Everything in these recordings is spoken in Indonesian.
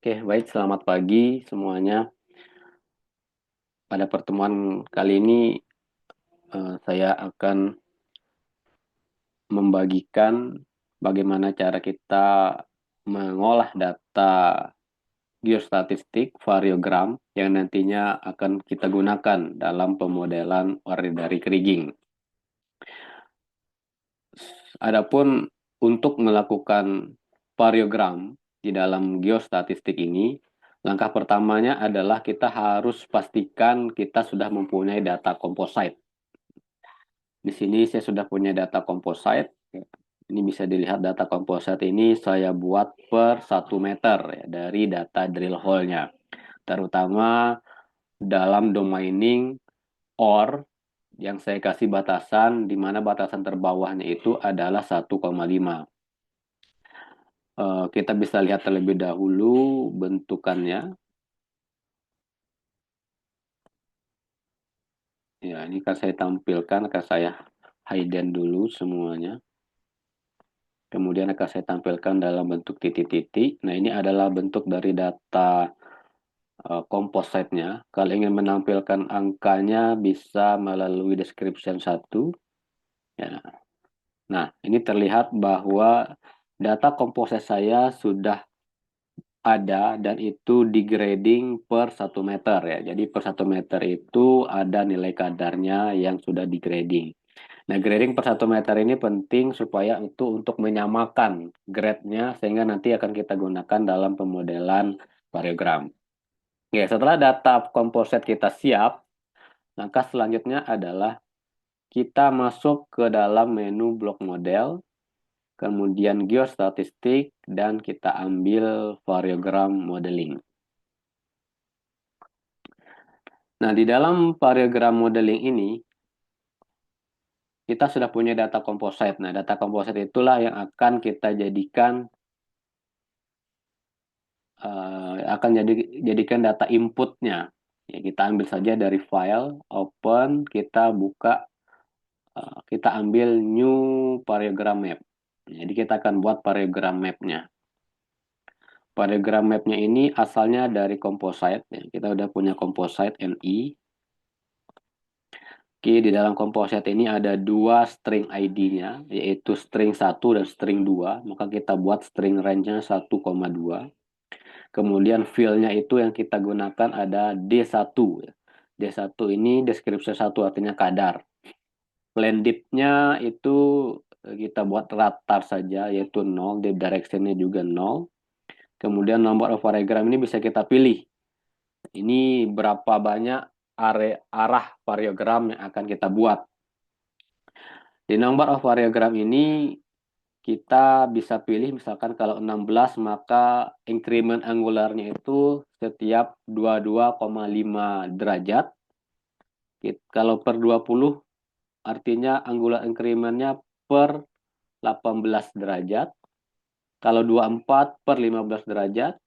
Oke, baik, selamat pagi semuanya. Pada pertemuan kali ini, saya akan membagikan bagaimana cara kita mengolah data geostatistik variogram yang nantinya akan kita gunakan dalam pemodelan Ordinary Kriging. Adapun untuk melakukan variogram di dalam geostatistik ini, langkah pertamanya adalah kita harus pastikan kita sudah mempunyai data composite. Di sini saya sudah punya data composite. Ini bisa dilihat data composite ini saya buat per 1 meter ya, dari data drill hole-nya. Terutama dalam domaining OR yang saya kasih batasan, di mana batasan terbawahnya itu adalah 1,5. Kita bisa lihat terlebih dahulu bentukannya. Ya, ini akan saya tampilkan, akan saya hidden dulu semuanya. Kemudian akan saya tampilkan dalam bentuk titik-titik. Nah, ini adalah bentuk dari data composite-nya. Kalau ingin menampilkan angkanya bisa melalui description 1. Ya. Nah, ini terlihat bahwa data composite saya sudah ada dan itu di grading per 1 meter ya. Jadi per 1 meter itu ada nilai kadarnya yang sudah di grading. Nah, grading per 1 meter ini penting supaya itu untuk menyamakan grade-nya sehingga nanti akan kita gunakan dalam pemodelan variogram. Ya, setelah data composite kita siap, langkah selanjutnya adalah kita masuk ke dalam menu blok model, kemudian geostatistik, dan kita ambil variogram modeling. Nah, di dalam variogram modeling ini, kita sudah punya data composite. Nah, data composite itulah yang akan kita jadikan jadikan data inputnya. Ya, kita ambil saja dari file, open, kita buka, kita ambil new variogram map. Jadi kita akan buat variogram mapnya. Variogram mapnya ini asalnya dari composite. Ya. Kita udah punya composite MI. Oke, di dalam composite ini ada dua string ID-nya, yaitu string 1 dan string 2. Maka kita buat string range-nya 1,2. Kemudian field-nya itu yang kita gunakan ada D1. D1 ini description 1 artinya kadar. Blended-nya itu kita buat rata saja, yaitu 0. Di direction-nya juga 0. Kemudian nomor of variogram ini bisa kita pilih. Ini berapa banyak arah variogram yang akan kita buat. Di number of variogram ini kita bisa pilih misalkan kalau 16 maka increment angularnya itu setiap 22,5 derajat. Kalau per 20 artinya angular incrementnya per 18 derajat. Kalau 24 per 15 derajat.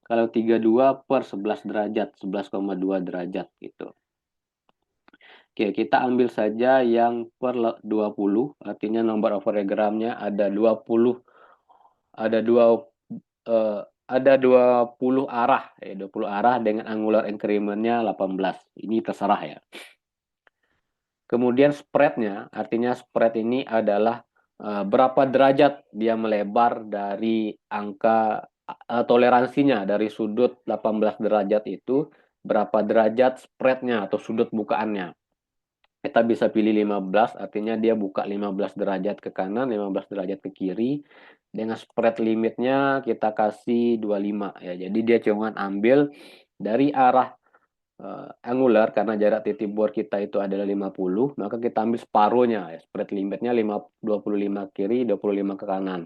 Kalau 32 per 11 derajat, 11,2 derajat gitu. Oke, kita ambil saja yang per 20, artinya nomor variogram-nya ada 20, ada dua eh, ada 20 arah, 20 arah dengan angular increment-nya 18. Ini terserah ya. Kemudian spread-nya, artinya spread ini adalah berapa derajat dia melebar dari angka toleransinya dari sudut 18 derajat itu, berapa derajat spread-nya atau sudut bukaannya. Kita bisa pilih 15, artinya dia buka 15 derajat ke kanan, 15 derajat ke kiri. Dengan spread limitnya kita kasih 25 ya. Jadi dia cuma ambil dari arah angular karena jarak titik bor kita itu adalah 50, maka kita ambil separuhnya ya. Spread limitnya 25 kiri, 25 ke kanan.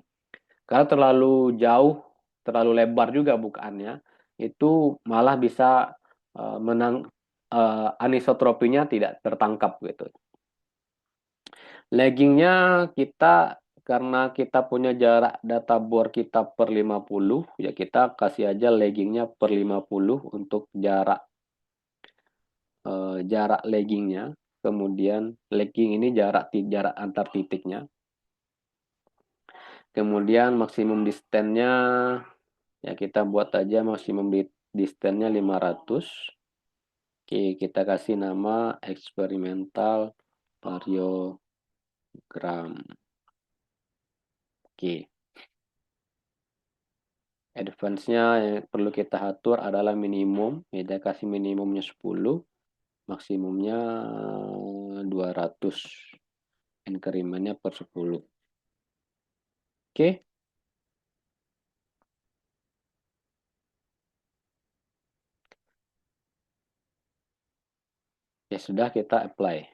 Kalau terlalu jauh, terlalu lebar juga bukaannya, itu malah bisa anisotropinya tidak tertangkap gitu. Laggingnya kita karena kita punya jarak data bor kita per 50, ya kita kasih aja laggingnya per 50 untuk jarak laggingnya. Kemudian lagging ini jarak antar titiknya. Kemudian maksimum distance-nya Ya, kita buat aja maksimum distance-nya 500. Oke, kita kasih nama eksperimental variogram. Oke, advance-nya yang perlu kita atur adalah minimum. Kita kasih minimumnya 10, maksimumnya 200. Increment-nya per 10. Oke, ya sudah, kita apply.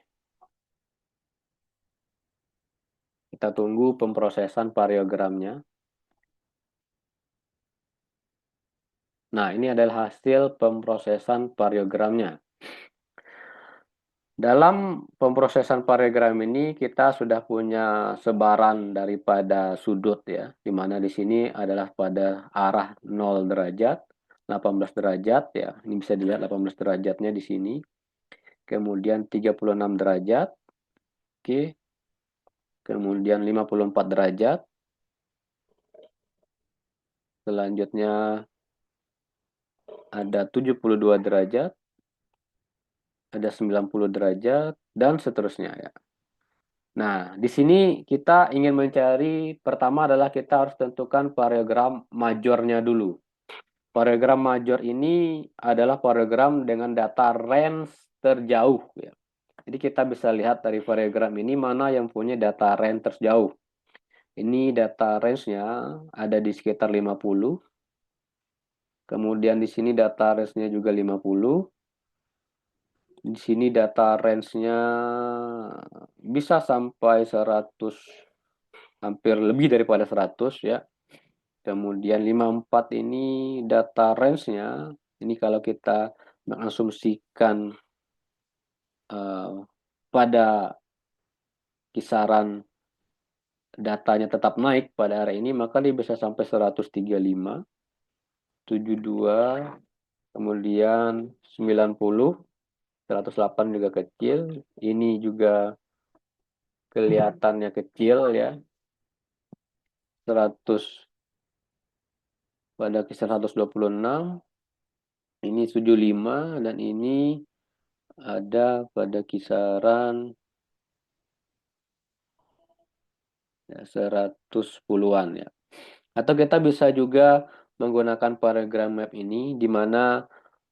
Kita tunggu pemrosesan variogramnya. Nah, ini adalah hasil pemrosesan variogramnya. Dalam pemrosesan variogram ini kita sudah punya sebaran daripada sudut ya, di mana di sini adalah pada arah 0 derajat, 18 derajat ya. Ini bisa dilihat 18 derajatnya di sini. Kemudian 36 derajat. Oke. Kemudian 54 derajat. Selanjutnya ada 72 derajat, ada 90 derajat, dan seterusnya ya. Nah, di sini kita ingin mencari, pertama adalah kita harus tentukan variogram majornya dulu. Variogram major ini adalah variogram dengan data range terjauh ya. Jadi kita bisa lihat dari variogram ini mana yang punya data range terjauh. Ini data range-nya ada di sekitar 50. Kemudian di sini data range-nya juga 50. Di sini data range-nya bisa sampai 100, hampir lebih daripada 100 ya. Kemudian 54 ini data range-nya, ini kalau kita mengasumsikan pada kisaran datanya tetap naik pada hari ini, maka dia bisa sampai 135, 72, kemudian 90, 108 juga kecil. Ini juga kelihatannya kecil ya. 100 pada kisaran 126, ini 75, dan ini ada pada kisaran ya, 110-an ya. Atau kita bisa juga menggunakan paragram map ini, di mana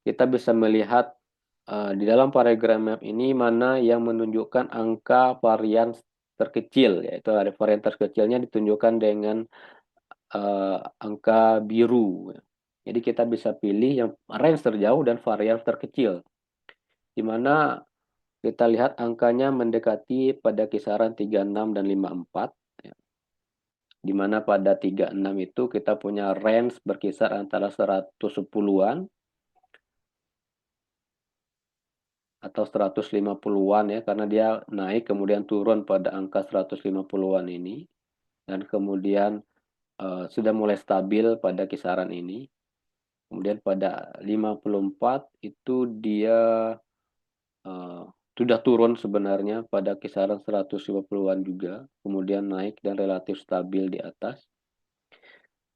kita bisa melihat di dalam paragram map ini mana yang menunjukkan angka varian terkecil, yaitu ada varian terkecilnya ditunjukkan dengan angka biru. Jadi kita bisa pilih yang range terjauh dan varian terkecil, di mana kita lihat angkanya mendekati pada kisaran 36 dan 54. Di mana pada 36 itu kita punya range berkisar antara 110-an atau 150-an ya, karena dia naik kemudian turun pada angka 150-an ini, dan kemudian sudah mulai stabil pada kisaran ini. Kemudian pada 54 itu dia sudah turun sebenarnya pada kisaran 150-an juga, kemudian naik dan relatif stabil di atas.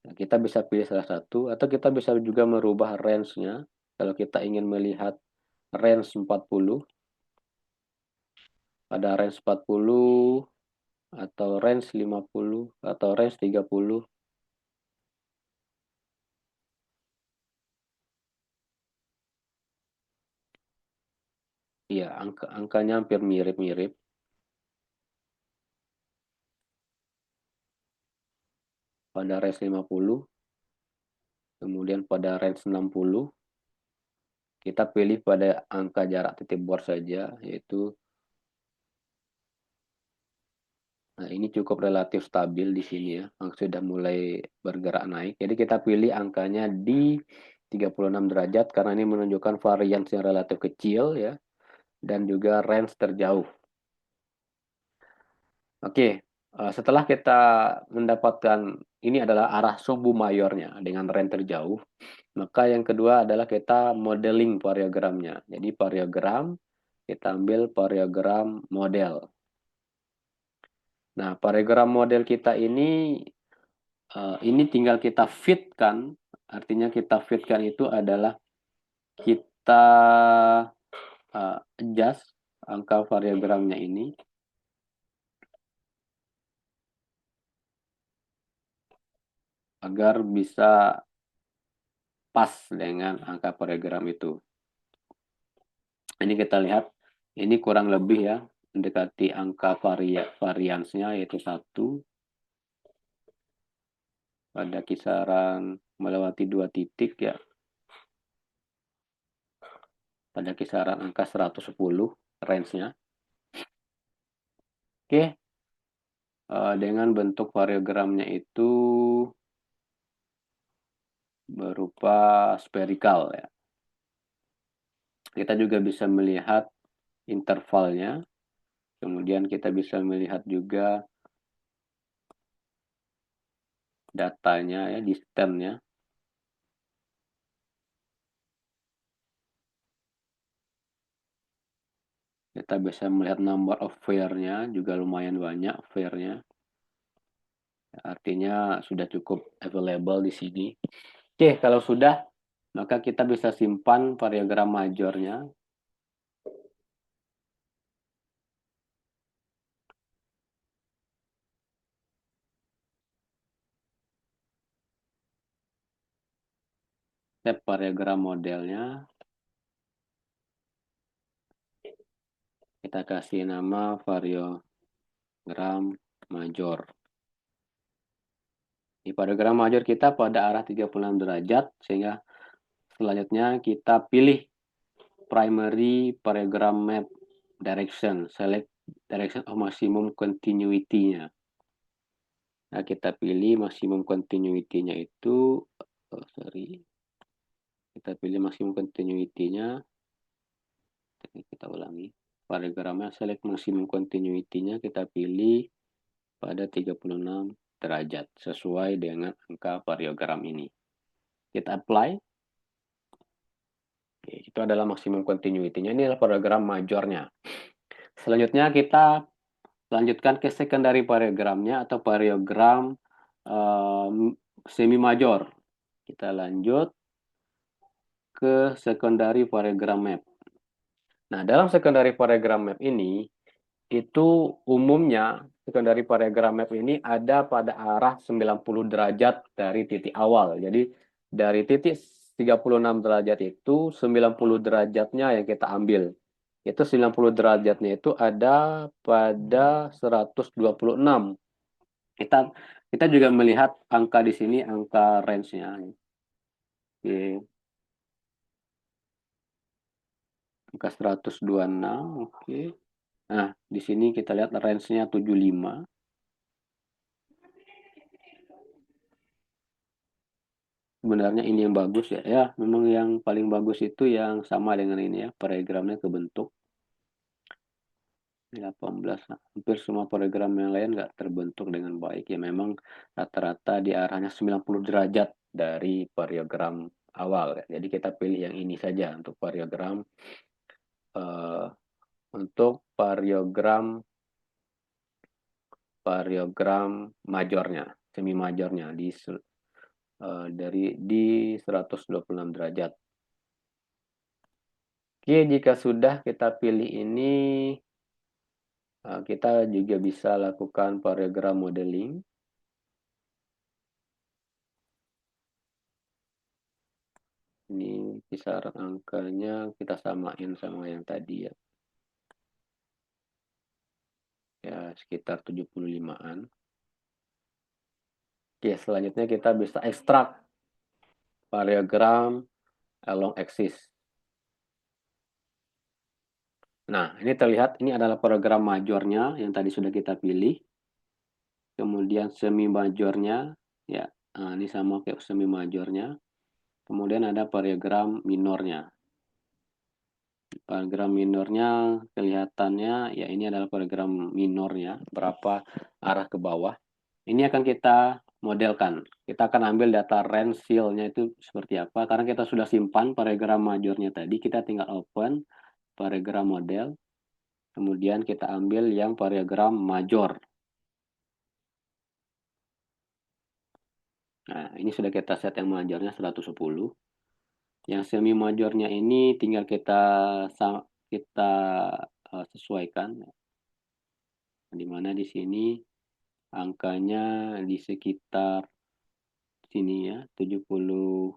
Nah, kita bisa pilih salah satu, atau kita bisa juga merubah range-nya. Kalau kita ingin melihat range 40, pada range 40, atau range 50, atau range 30. Iya, angkanya hampir mirip-mirip. Pada range 50, kemudian pada range 60, kita pilih pada angka jarak titik bor saja, yaitu nah ini cukup relatif stabil di sini ya, sudah mulai bergerak naik. Jadi kita pilih angkanya di 36 derajat karena ini menunjukkan varian yang relatif kecil ya, dan juga range terjauh. Oke, setelah kita mendapatkan ini adalah arah sumbu mayornya dengan range terjauh, maka yang kedua adalah kita modeling variogramnya. Jadi variogram, kita ambil variogram model. Nah, variogram model kita ini tinggal kita fitkan Artinya kita fitkan itu adalah kita adjust angka variogramnya ini agar bisa pas dengan angka variogram itu. Ini kita lihat, ini kurang lebih ya, mendekati angka variansnya yaitu 1 pada kisaran melewati 2 titik ya, pada kisaran angka 110 range-nya. Oke, dengan bentuk variogramnya itu berupa spherical ya. Kita juga bisa melihat intervalnya, kemudian kita bisa melihat juga datanya ya, distance-nya. Kita bisa melihat number of fair-nya, juga lumayan banyak fair-nya. Artinya sudah cukup available di sini. Oke, kalau sudah, maka kita bisa simpan variogram majornya. Save variogram modelnya. Kita kasih nama variogram major. Di variogram major kita pada arah 36 derajat, sehingga selanjutnya kita pilih primary variogram map direction, select direction of maximum continuity-nya. Nah, kita pilih maximum continuity-nya itu, kita pilih maximum continuity-nya, kita ulangi, variogramnya select maximum continuity-nya, kita pilih pada 36 derajat, sesuai dengan angka variogram ini. Kita apply. Oke, itu adalah maksimum continuity-nya, ini adalah variogram majornya. Selanjutnya kita lanjutkan ke secondary variogramnya atau variogram semi major. Kita lanjut ke secondary variogram map. Nah, dalam secondary variogram map ini, itu umumnya secondary variogram map ini ada pada arah 90 derajat dari titik awal. Jadi, dari titik 36 derajat itu, 90 derajatnya yang kita ambil. Itu 90 derajatnya itu ada pada 126. Kita kita juga melihat angka di sini, angka range-nya. Oke. Angka 126, oke. Nah, di sini kita lihat range-nya 75. Sebenarnya ini yang bagus ya. Ya, memang yang paling bagus itu yang sama dengan ini ya, paragramnya kebentuk. 18, hampir semua program yang lain nggak terbentuk dengan baik. Ya memang rata-rata di arahnya 90 derajat dari variogram awal. Ya. Jadi kita pilih yang ini saja untuk variogram variogram majornya, semi majornya di 126 derajat. Oke, jika sudah kita pilih ini, kita juga bisa lakukan variogram modeling. Ini kisaran angkanya kita samain sama yang tadi ya. Ya, sekitar 75-an. Oke, selanjutnya kita bisa ekstrak variogram along axis. Nah, ini terlihat ini adalah program majornya yang tadi sudah kita pilih. Kemudian semi majornya, ya, nah, ini sama kayak semi majornya. Kemudian ada variogram minornya. Variogram minornya kelihatannya, ya ini adalah variogram minornya, berapa arah ke bawah. Ini akan kita modelkan. Kita akan ambil data range fill-nya itu seperti apa. Karena kita sudah simpan variogram majornya tadi, kita tinggal open variogram model. Kemudian kita ambil yang variogram major. Nah, ini sudah kita set yang majornya 110. Yang semi majornya ini tinggal kita sesuaikan, di mana di sini angkanya di sekitar sini ya, 70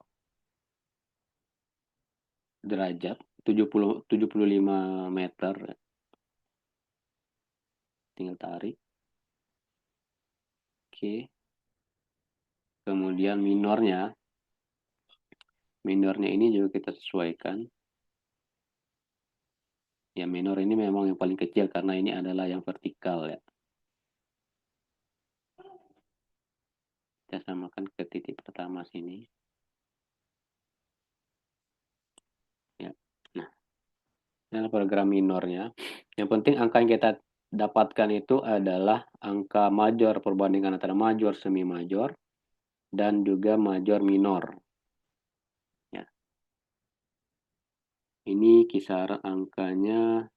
derajat, 75 meter. Tinggal tarik. Oke. Kemudian minornya ini juga kita sesuaikan. Ya, minor ini memang yang paling kecil karena ini adalah yang vertikal ya. Kita samakan ke titik pertama sini. Ya. Nah, ini adalah program minornya. Yang penting angka yang kita dapatkan itu adalah angka major, perbandingan antara major, semi major, dan juga major minor. Ya. Ini kisaran angkanya,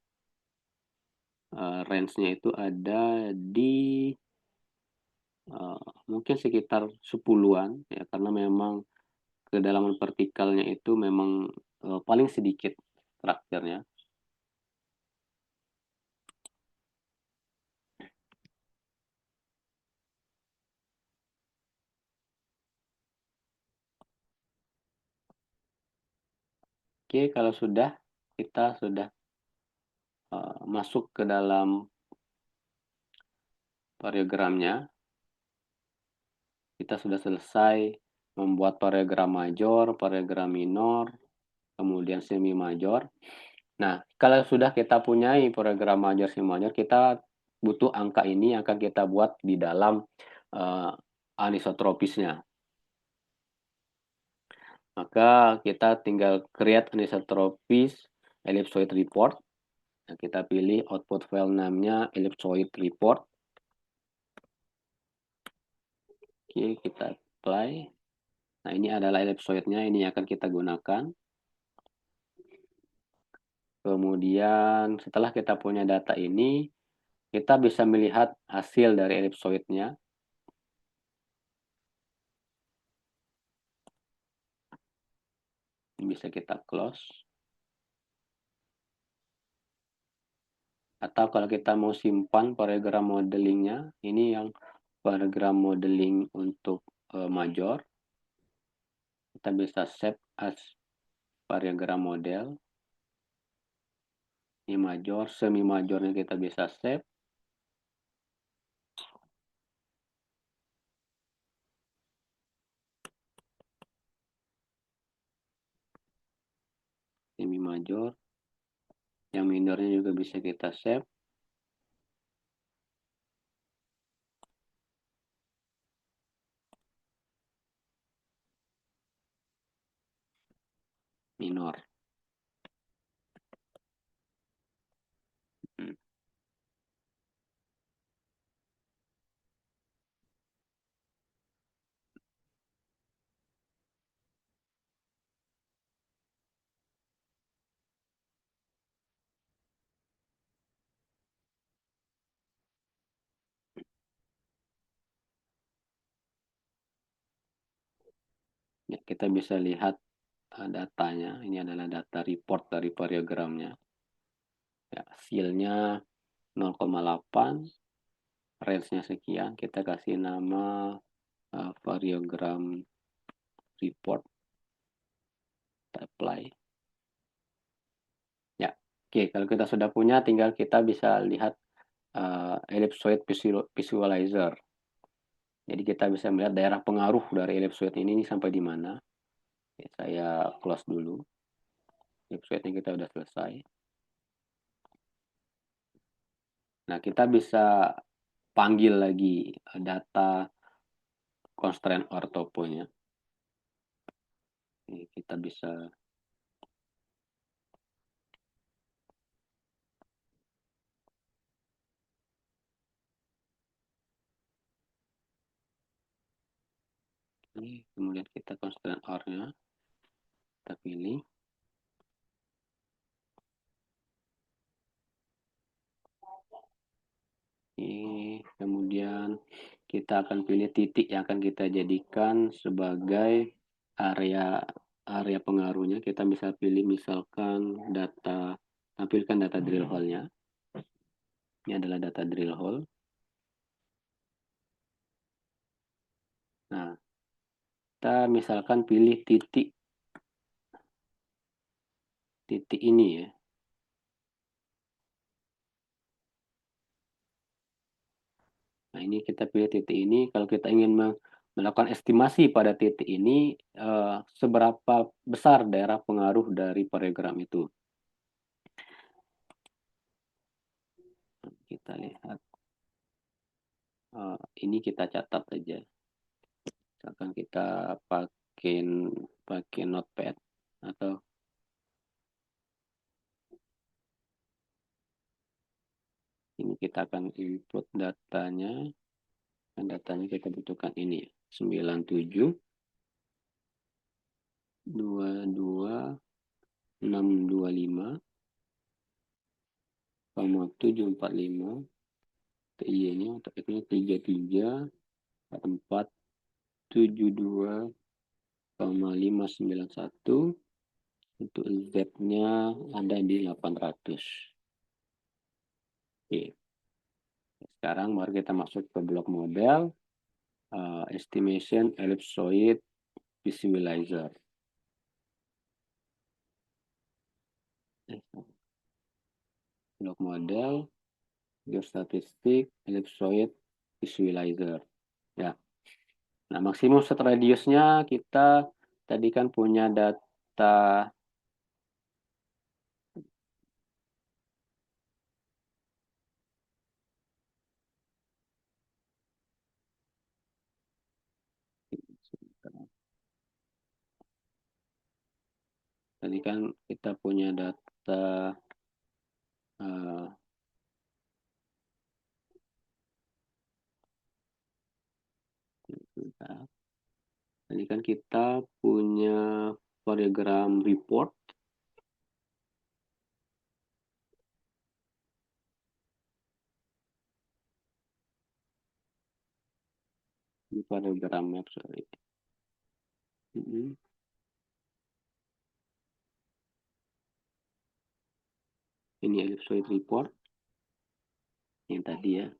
range-nya itu ada di mungkin sekitar 10-an ya, karena memang kedalaman vertikalnya itu memang paling sedikit traktirnya. Oke, kalau kita sudah masuk ke dalam variogramnya, kita sudah selesai membuat variogram major, variogram minor, kemudian semi major. Nah, kalau sudah kita punyai program major, semi major, kita butuh angka ini yang akan kita buat di dalam uh, anisotropisnya. Maka kita tinggal create anisotropis ellipsoid report. Nah, kita pilih output file namanya ellipsoid report. Oke, kita apply. Nah, ini adalah ellipsoidnya, ini yang akan kita gunakan. Kemudian setelah kita punya data ini, kita bisa melihat hasil dari ellipsoidnya. Ini bisa kita close. Atau kalau kita mau simpan program modelingnya, ini yang program modeling untuk major. Kita bisa save as variogram model. Ini major, semi majornya kita bisa save. Semi major. Yang minornya juga bisa kita save. Minor. Hmm. Ya, kita bisa lihat datanya. Ini adalah data report dari variogramnya. Ya, hasilnya 0,8, range-nya sekian. Kita kasih nama variogram report. Kita apply. Ya, oke. Kalau kita sudah punya, tinggal kita bisa lihat ellipsoid visualizer. Jadi kita bisa melihat daerah pengaruh dari ellipsoid ini sampai di mana. Oke, saya close dulu. Ellipsoidnya kita udah selesai. Nah, kita bisa panggil lagi data constraint orthoponya. Kita bisa ini, kemudian kita constraint or-nya kita pilih. Kemudian kita akan pilih titik yang akan kita jadikan sebagai area area pengaruhnya. Kita bisa pilih misalkan tampilkan data drill hole-nya. Ini adalah data drill hole. Nah, kita misalkan pilih titik ini ya. Nah, ini kita pilih titik ini. Kalau kita ingin melakukan estimasi pada titik ini, seberapa besar daerah pengaruh dari program itu. Kita lihat. Ini kita catat aja. Misalkan kita pakai pakai notepad atau ini kita akan input datanya. Dan datanya kita butuhkan ini 97 22 625 745 TI-nya untuk X-nya 33 4 72 591 untuk Z-nya ada di 800. Oke. Sekarang mari kita masuk ke blok model estimation ellipsoid visualizer. Blok model geostatistik ellipsoid visualizer. Ya. Nah, maksimum set radiusnya kita tadi kan punya data tadi kan kita punya data uh, tadi kan kita punya variogram report. Di variogram map, sorry. Ini ellipsoid report yang tadi ya.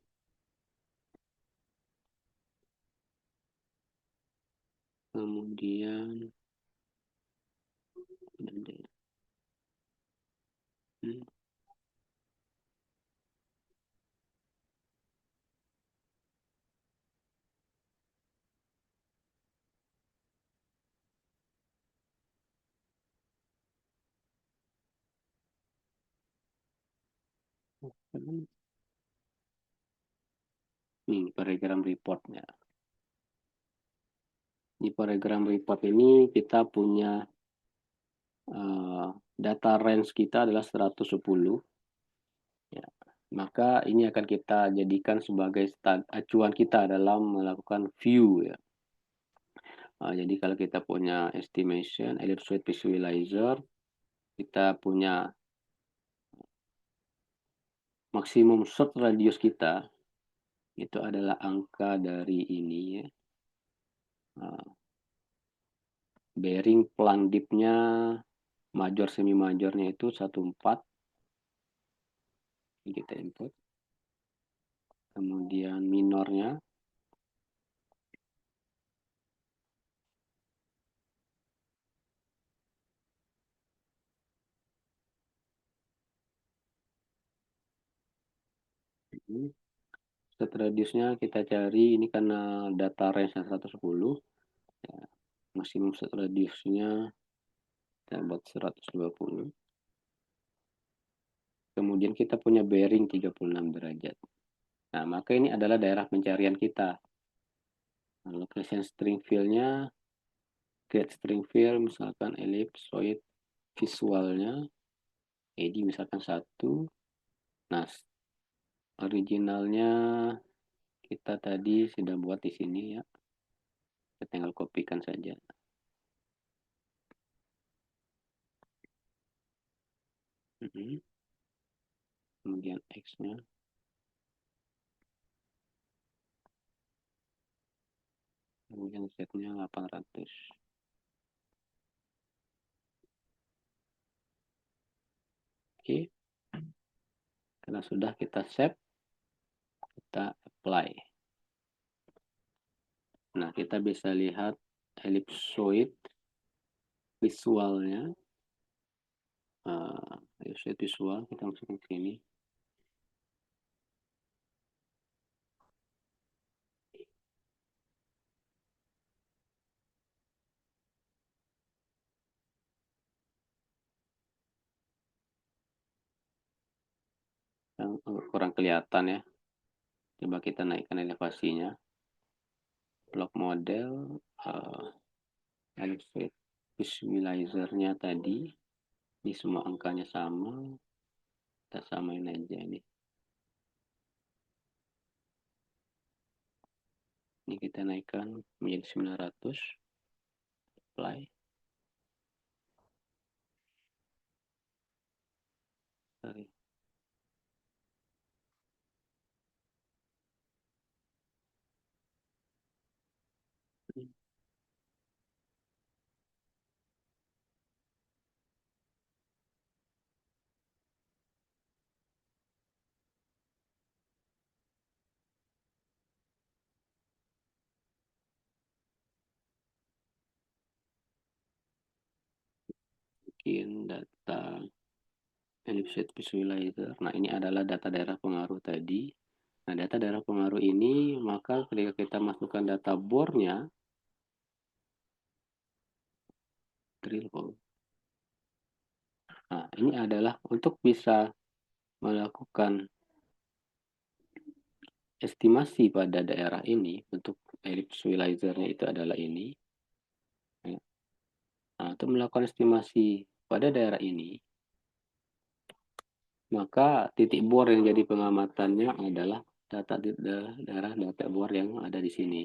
Kemudian ini variogram reportnya. Di variogram report ini kita punya data range kita adalah 110. Ya. Maka ini akan kita jadikan sebagai acuan kita dalam melakukan view ya. Jadi kalau kita punya estimation ellipsoid visualizer, kita punya maksimum shot radius kita itu adalah angka dari ini ya. Bearing plunge dip-nya major semi majornya itu 14. Kita input. Kemudian minornya set radiusnya kita cari ini karena data range 110 ya, maksimum set radiusnya kita buat 120. Kemudian kita punya bearing 36 derajat. Nah, maka ini adalah daerah pencarian kita. Nah, location string field-nya create string field misalkan ellipsoid visualnya edi misalkan 1. Nah, originalnya kita tadi sudah buat di sini ya. Kita tinggal kopikan saja. Kemudian X-nya. kemudian Z-nya 800. Oke, karena sudah kita save, kita apply. Nah, kita bisa lihat ellipsoid visualnya. Ellipsoid visual, kita masukin ke sini. Yang kurang kelihatan ya. Coba kita naikkan elevasinya. Block model, ellipsoid visualizer-nya tadi. Ini semua angkanya sama. Kita samain aja nih. Ini kita naikkan menjadi 900. Apply. Sorry. Bikin data ellipsoid visualizer. Nah, ini adalah data daerah pengaruh tadi. Nah, data daerah pengaruh ini, maka ketika kita masukkan data bore-nya, drill hole. Nah, ini adalah untuk bisa melakukan estimasi pada daerah ini, untuk ellipse visualizer-nya itu adalah ini. Nah, untuk melakukan estimasi pada daerah ini, maka titik bor yang jadi pengamatannya adalah data daerah data bor yang ada di sini.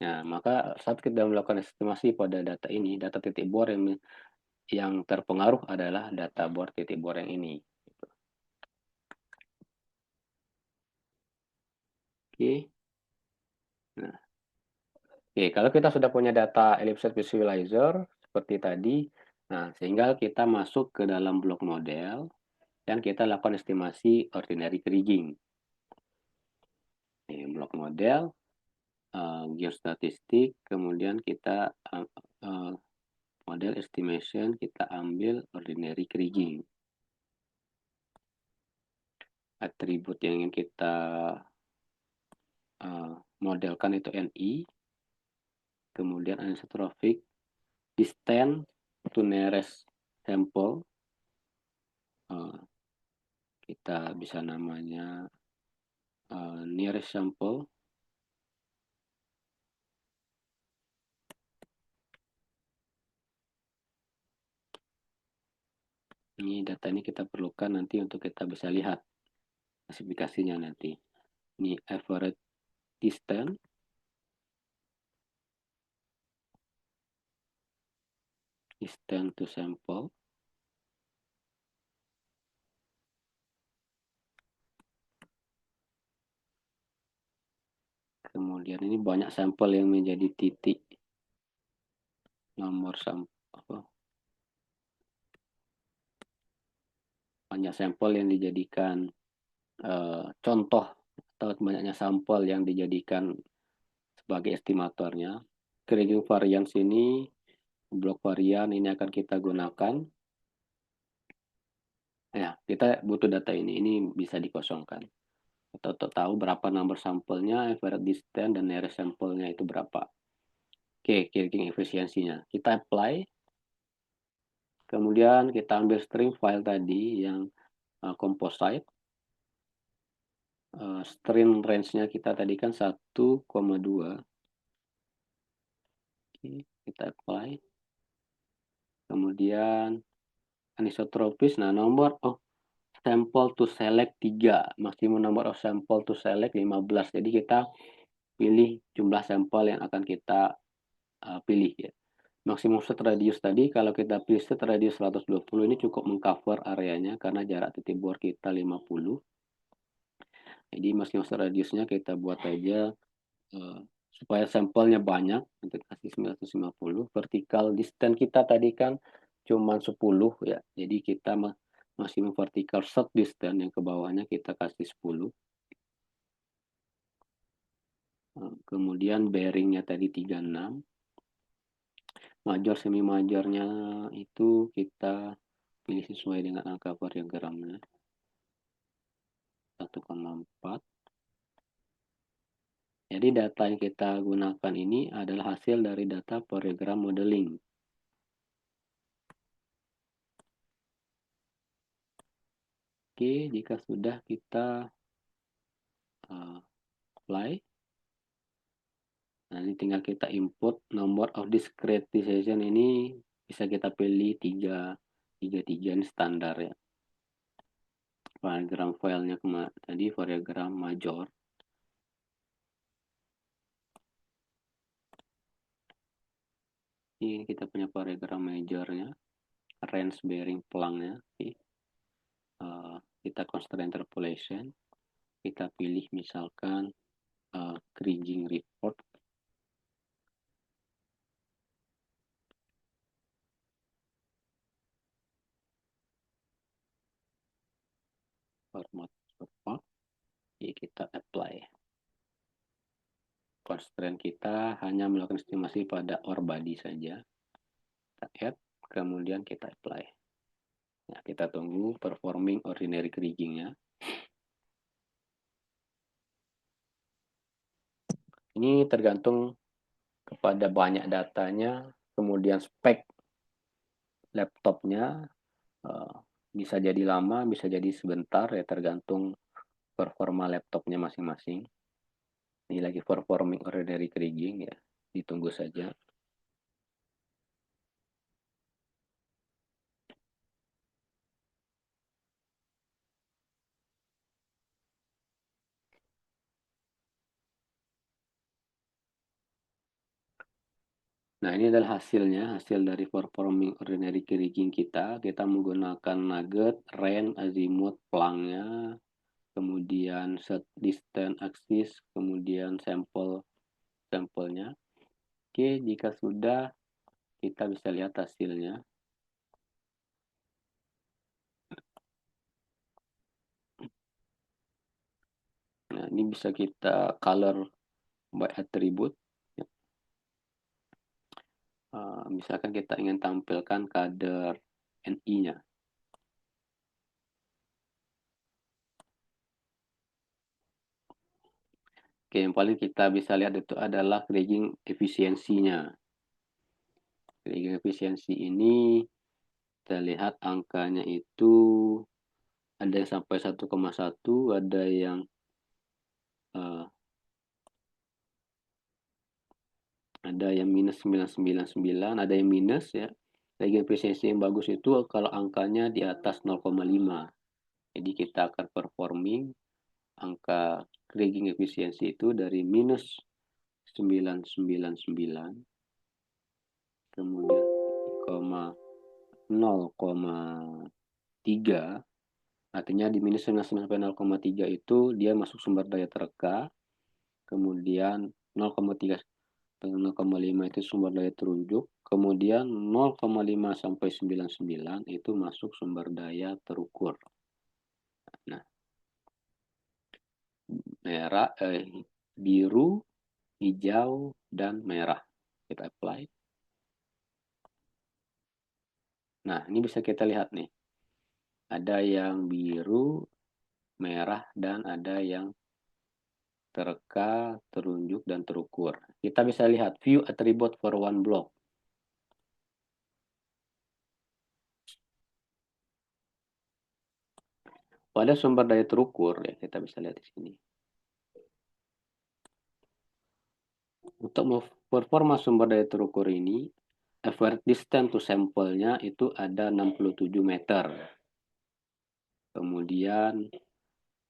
Nah, maka saat kita melakukan estimasi pada data ini, data titik bor yang terpengaruh adalah data bor titik bor yang ini. Oke. Nah, oke, kalau kita sudah punya data ellipsoid visualizer seperti tadi, nah sehingga kita masuk ke dalam blok model dan kita lakukan estimasi ordinary kriging. Ini blok model, geostatistik, kemudian kita uh, model estimation, kita ambil ordinary kriging. Atribut yang ingin kita modelkan itu NI, kemudian anisotropic, distance to nearest sample, kita bisa namanya nearest sample. Ini data ini kita perlukan nanti untuk kita bisa lihat klasifikasinya nanti. Ini average distance, distance to sample. Kemudian ini banyak sampel yang menjadi titik nomor sampel, banyak sampel yang dijadikan contoh atau banyaknya sampel yang dijadikan sebagai estimatornya. Kriging variance ini, blok varian ini akan kita gunakan. Ya, kita butuh data ini bisa dikosongkan. Atau tahu berapa nomor sampelnya, average distance, dan nearest sampelnya itu berapa. Oke, kriging efisiensinya. Kita apply, kemudian kita ambil string file tadi yang composite. String range-nya kita tadi kan 1,2. Oke, kita apply. Kemudian anisotropis, nah nomor sample to select 3, maksimum number of sample to select 15. Jadi kita pilih jumlah sampel yang akan kita pilih ya. Maksimum set radius tadi, kalau kita pilih set radius 120, ini cukup mengcover areanya karena jarak titik bor kita 50. Jadi maksimum set radiusnya kita buat aja supaya sampelnya banyak, kita kasih 950. Vertical distance kita tadi kan cuma 10 ya, jadi kita maksimum vertical shot distance yang ke bawahnya kita kasih 10. Kemudian bearingnya tadi 36. Major semi majornya itu kita pilih sesuai dengan angka variogramnya 1,4. Jadi data yang kita gunakan ini adalah hasil dari data variogram modeling. Oke, jika sudah kita apply. Nah, ini tinggal kita import number of discretization ini bisa kita pilih 3 ini standar ya. Variogram filenya tadi variogram major. Ini kita punya variogram majornya, range bearing plangnya. Kita constraint interpolation. Kita pilih misalkan Kriging report. Format support. Jadi kita apply. Constraint kita hanya melakukan estimasi pada ore body saja. Kita add, kemudian kita apply. Nah, kita tunggu performing ordinary krigingnya. Ini tergantung kepada banyak datanya, kemudian spek laptopnya bisa jadi lama, bisa jadi sebentar ya, tergantung performa laptopnya masing-masing. Ini lagi performing ordinary kriging ya, ditunggu saja. Nah, ini adalah hasilnya, hasil dari performing ordinary kriging kita. Kita menggunakan nugget, range, azimuth, plangnya, kemudian set distance axis, kemudian sampelnya. Oke, jika sudah, kita bisa lihat hasilnya. Nah, ini bisa kita color by attribute. Misalkan kita ingin tampilkan kader NI-nya. Oke, yang paling kita bisa lihat itu adalah kriging efisiensinya. Kriging efisiensi ini kita lihat angkanya itu ada yang sampai 1,1, ada yang uh, minus 999, ada yang minus ya. Kriging efisiensi yang bagus itu kalau angkanya di atas 0,5. Jadi kita akan performing angka kriging efisiensi itu dari minus 999 kemudian 0,3, artinya di minus 9 sampai 0,3 itu dia masuk sumber daya tereka, kemudian 0,3 dan 0,5 itu sumber daya terunjuk, kemudian 0,5 sampai 99 itu masuk sumber daya terukur. Nah, biru, hijau, dan merah. Kita apply. Nah, ini bisa kita lihat nih. Ada yang biru, merah, dan ada yang tereka, terunjuk, dan terukur. Kita bisa lihat view attribute for one block. Pada sumber daya terukur, ya kita bisa lihat di sini. Untuk performa sumber daya terukur ini, average distance to sampelnya itu ada 67 meter. Kemudian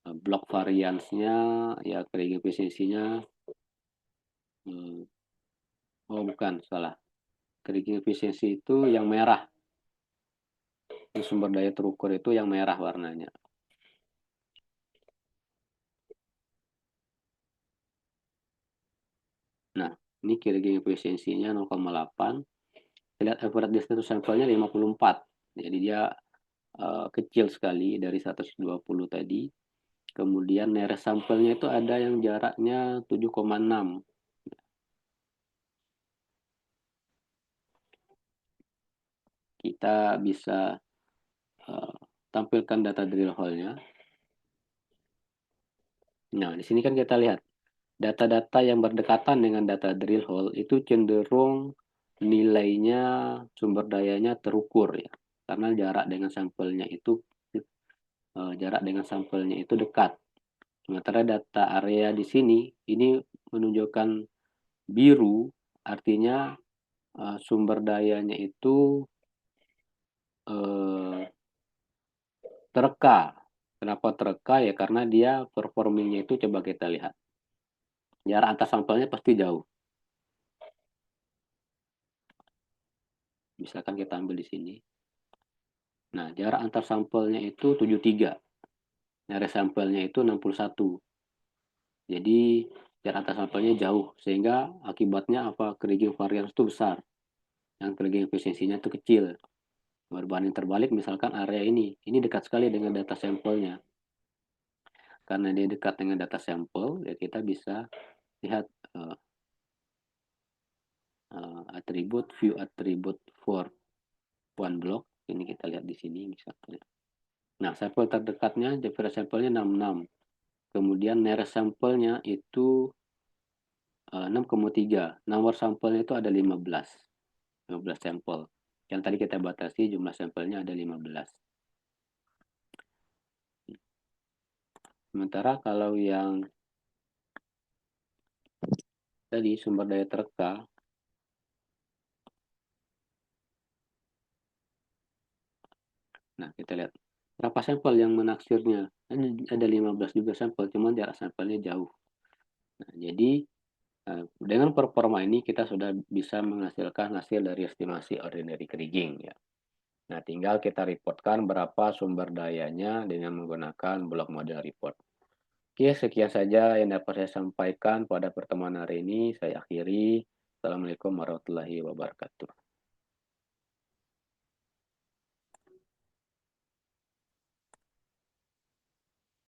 block variance-nya, ya kriging efisiensinya, oh bukan, salah. Kriging efisiensi itu yang merah. Di sumber daya terukur itu yang merah warnanya. Ini kriging efisiensinya 0,8. Lihat average distance sampelnya 54. Jadi dia kecil sekali dari 120 tadi. Kemudian nearest sampelnya itu ada yang jaraknya 7,6. Kita bisa tampilkan data drill hole-nya. Nah, di sini kan kita lihat data-data yang berdekatan dengan data drill hole itu cenderung nilainya sumber dayanya terukur ya. Karena jarak dengan sampelnya itu dekat. Sementara data area di sini ini menunjukkan biru, artinya sumber dayanya itu uh, tereka. Kenapa tereka ya? Karena dia performingnya itu coba kita lihat. Jarak antar sampelnya pasti jauh. Misalkan kita ambil di sini. Nah, jarak antar sampelnya itu 73. Dari sampelnya itu 61. Jadi jarak antar sampelnya jauh. Sehingga akibatnya apa? Kriging variance itu besar. Yang kriging efisiensinya itu kecil. Berbanding terbalik misalkan area ini dekat sekali dengan data sampelnya. Karena dia dekat dengan data sampel, ya kita bisa lihat atribut view atribut for one block. Ini kita lihat di sini misalnya. Nah, sampel terdekatnya, Jeffrey sampelnya 66. Kemudian nearest sampelnya itu 6,3. Nomor sampelnya itu ada 15. 15 sampel. Yang tadi kita batasi jumlah sampelnya ada 15. Sementara kalau yang tadi sumber daya tereka, nah kita lihat berapa sampel yang menaksirnya. Ada 15 juga sampel, cuman jarak sampelnya jauh. Nah, jadi dengan performa ini kita sudah bisa menghasilkan hasil dari estimasi ordinary kriging ya. Nah, tinggal kita reportkan berapa sumber dayanya dengan menggunakan blok model report. Oke, sekian saja yang dapat saya sampaikan pada pertemuan hari ini. Saya akhiri. Assalamualaikum warahmatullahi wabarakatuh.